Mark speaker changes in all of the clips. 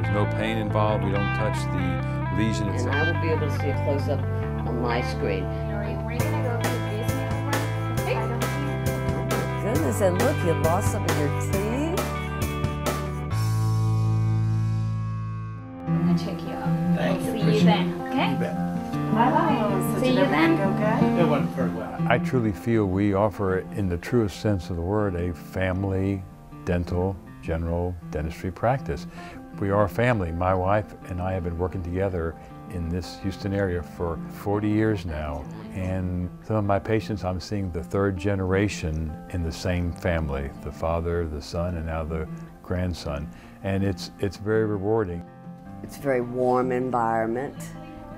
Speaker 1: There's no pain involved. We don't touch the lesion
Speaker 2: And
Speaker 1: itself.
Speaker 2: I will be able to see a close-up on my screen.
Speaker 3: We're gonna go to this now. Okay.
Speaker 2: Oh my goodness, and look, you lost some of your teeth.
Speaker 3: I'm gonna check you out.
Speaker 4: Thank you.
Speaker 3: See you
Speaker 4: Appreciate
Speaker 3: then,
Speaker 4: it.
Speaker 3: okay?
Speaker 4: You bet.
Speaker 3: Bye-bye. See you then.
Speaker 4: It went very well.
Speaker 1: I truly feel we offer, in the truest sense of the word, a family dental general dentistry practice. We are a family. My wife and I have been working together in this Houston area for 40 years now. And some of my patients, I'm seeing the third generation in the same family, the father, the son, and now the grandson. And it's very rewarding.
Speaker 2: It's a very warm environment.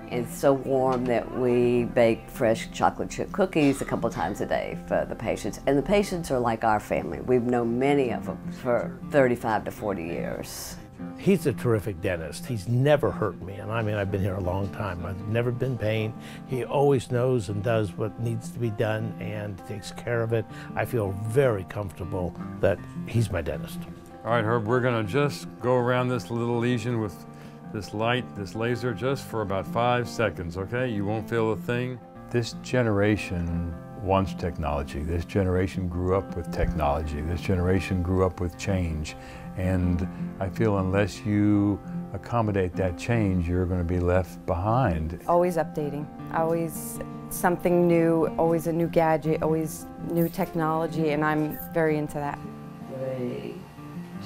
Speaker 2: It's so warm that we bake fresh chocolate chip cookies a couple times a day for the patients. And the patients are like our family. We've known many of them for 35 to 40 years.
Speaker 4: He's a terrific dentist. He's never hurt me, and I mean, I've been here a long time. I've never been in pain. He always knows and does what needs to be done and takes care of it. I feel very comfortable that he's my dentist.
Speaker 1: All right, Herb, we're gonna just go around this little lesion with this light, this laser, just for about 5 seconds, okay? You won't feel a thing. This generation wants technology. This generation grew up with technology. This generation grew up with change. And I feel unless you accommodate that change, you're going to be left behind.
Speaker 5: Always updating, always something new, always a new gadget, always new technology, and I'm very into that.
Speaker 2: 3,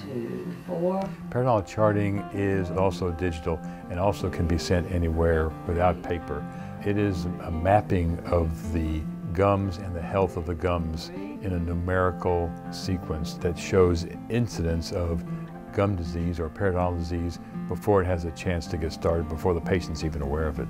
Speaker 2: 2, 4.
Speaker 1: Periodontal charting is also digital and also can be sent anywhere without paper. It is a mapping of the gums and the health of the gums in a numerical sequence that shows incidence of gum disease or periodontal disease before it has a chance to get started, before the patient's even aware of it.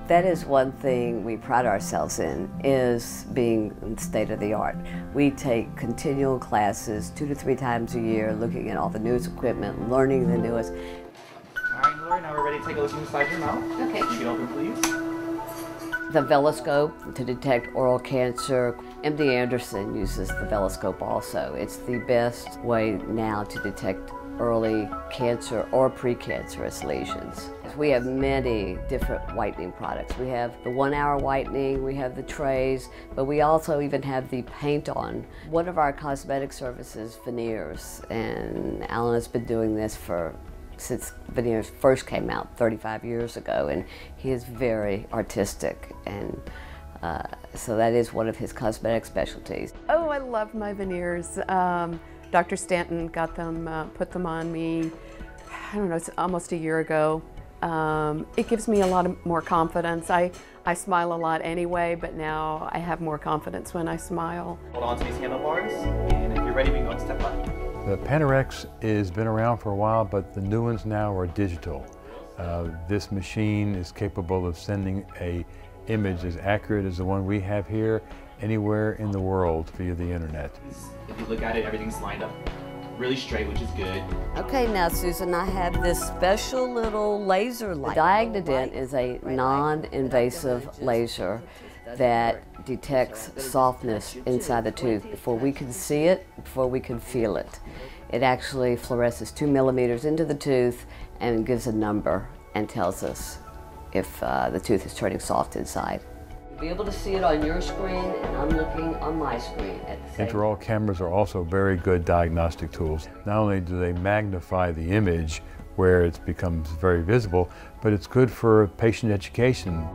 Speaker 2: That is one thing we pride ourselves in, is being state of the art. We take continual classes 2 to 3 times a year, looking at all the newest equipment, learning the newest.
Speaker 6: All right, Lori, now we're ready to take a look inside your mouth.
Speaker 2: Okay.
Speaker 6: You can open, please.
Speaker 2: The Veloscope to detect oral cancer. MD Anderson uses the Veloscope also. It's the best way now to detect early cancer or precancerous lesions. We have many different whitening products. We have the 1-hour whitening, we have the trays, but we also even have the paint-on. One of our cosmetic services, veneers, and Alan has been doing this since veneers first came out 35 years ago, and he is very artistic, and so that is one of his cosmetic specialties.
Speaker 7: Oh, I love my veneers. Dr. Stanton got them, put them on me, I don't know, it's almost a year ago. It gives me a lot more confidence. I smile a lot anyway, but now I have more confidence when I smile.
Speaker 6: Hold on to these handlebars, and if you're ready, we can go step left.
Speaker 1: The Panorex has been around for a while, but the new ones now are digital. This machine is capable of sending an image as accurate as the one we have here anywhere in the world via the internet.
Speaker 6: If you look at it, everything's lined up really straight, which is good.
Speaker 2: Okay, now Susan, I have this special little laser light. The Diagnodent is a non-invasive laser that detects softness inside the tooth before we can see it, before we can feel it. It actually fluoresces 2 millimeters into the tooth and gives a number and tells us if the tooth is turning soft inside. You'll be able to see it on your screen, and I'm looking on my screen at the same time.
Speaker 1: Intraoral cameras are also very good diagnostic tools. Not only do they magnify the image where it becomes very visible, but it's good for patient education.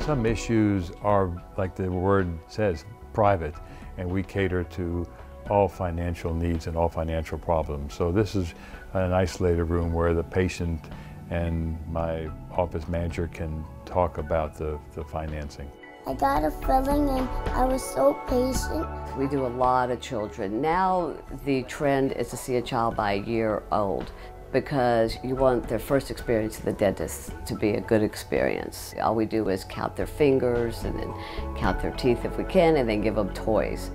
Speaker 1: Some issues are, like the word says, private, and we cater to all financial needs and all financial problems. So this is an isolated room where the patient and my office manager can talk about the financing.
Speaker 8: I got a filling and I was so patient.
Speaker 2: We do a lot of children. Now the trend is to see a child by a year old, because you want their first experience at the dentist to be a good experience. All we do is count their fingers and then count their teeth if we can, and then give them toys.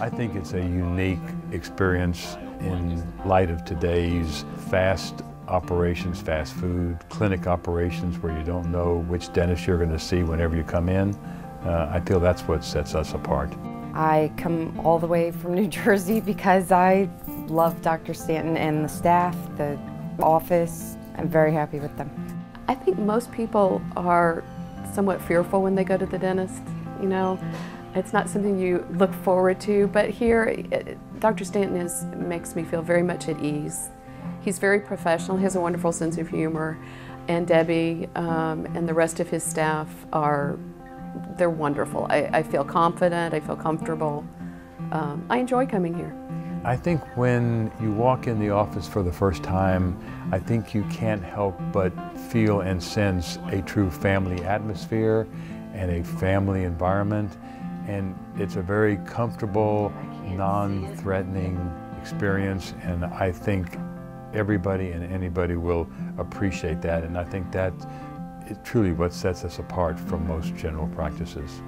Speaker 1: I think it's a unique experience in light of today's fast operations, fast food, clinic operations where you don't know which dentist you're going to see whenever you come in. I feel that's what sets us apart.
Speaker 5: I come all the way from New Jersey because I love Dr. Stanton and the staff, the office. I'm very happy with them.
Speaker 7: I think most people are somewhat fearful when they go to the dentist. You know, it's not something you look forward to, but here, Dr. Stanton makes me feel very much at ease. He's very professional, he has a wonderful sense of humor, and Debbie and the rest of his staff they're wonderful. I feel confident, I feel comfortable. I enjoy coming here.
Speaker 1: I think when you walk in the office for the first time, I think you can't help but feel and sense a true family atmosphere and a family environment. And it's a very comfortable, non-threatening experience, and I think everybody and anybody will appreciate that, and I think that is truly what sets us apart from most general practices.